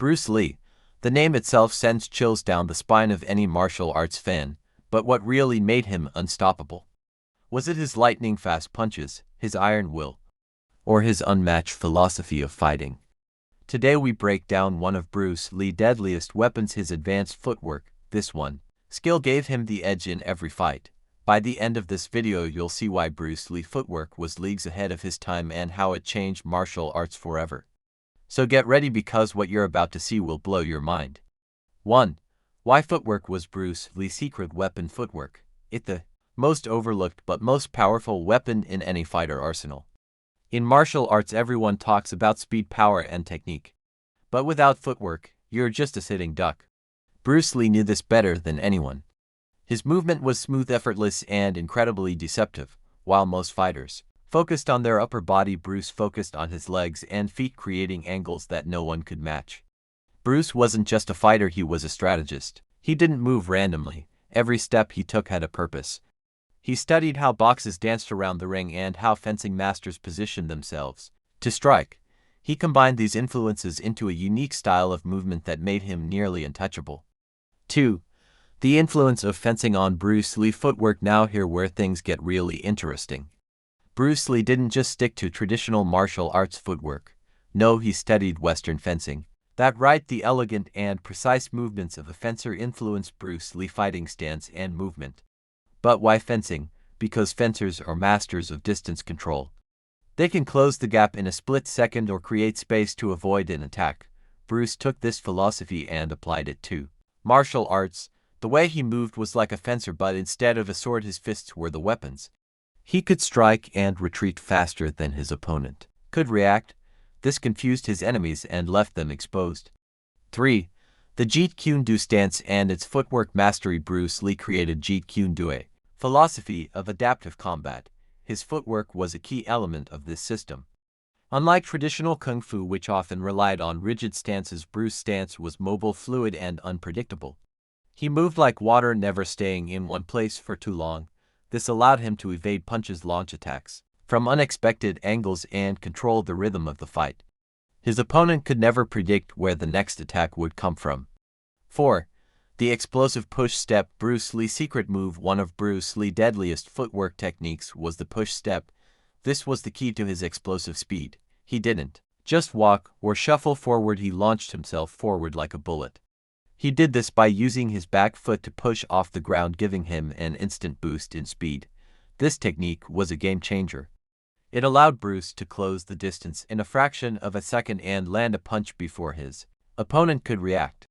Bruce Lee. The name itself sends chills down the spine of any martial arts fan, but what really made him unstoppable? Was it his lightning-fast punches, his iron will, or his unmatched philosophy of fighting? Today we break down one of Bruce Lee's deadliest weapons, his advanced footwork. This one skill gave him the edge in every fight. By the end of this video you'll see why Bruce Lee's footwork was leagues ahead of his time and how it changed martial arts forever. So get ready because what you're about to see will blow your mind. 1. Why footwork was Bruce Lee's secret weapon. Footwork. It's the most overlooked but most powerful weapon in any fighter arsenal. In martial arts everyone talks about speed, power, and technique. But without footwork, you're just a sitting duck. Bruce Lee knew this better than anyone. His movement was smooth, effortless, and incredibly deceptive. While most fighters focused on their upper body, Bruce focused on his legs and feet, creating angles that no one could match. Bruce wasn't just a fighter, he was a strategist. He didn't move randomly. Every step he took had a purpose. He studied how boxers danced around the ring and how fencing masters positioned themselves to strike. He combined these influences into a unique style of movement that made him nearly untouchable. 2. The influence of fencing on Bruce Lee's footwork. Now here where things get really interesting. Bruce Lee didn't just stick to traditional martial arts footwork. No, he studied Western fencing. That right, the elegant and precise movements of a fencer influenced Bruce Lee's fighting stance and movement. But why fencing? Because fencers are masters of distance control. They can close the gap in a split second or create space to avoid an attack. Bruce took this philosophy and applied it to martial arts. The way he moved was like a fencer, but instead of a sword his fists were the weapons. He could strike and retreat faster than his opponent could react. This confused his enemies and left them exposed. 3. The Jeet Kune Do stance and its footwork mastery. Bruce Lee created Jeet Kune Do, a philosophy of adaptive combat. His footwork was a key element of this system. Unlike traditional kung fu, which often relied on rigid stances, Bruce's stance was mobile, fluid, and unpredictable. He moved like water, never staying in one place for too long. This allowed him to evade punches, launch attacks from unexpected angles, and control the rhythm of the fight. His opponent could never predict where the next attack would come from. 4. The explosive push step. Bruce Lee's secret move. One of Bruce Lee's deadliest footwork techniques was the push step. This was the key to his explosive speed. He didn't just walk or shuffle forward, he launched himself forward like a bullet. He did this by using his back foot to push off the ground, giving him an instant boost in speed. This technique was a game changer. It allowed Bruce to close the distance in a fraction of a second and land a punch before his opponent could react.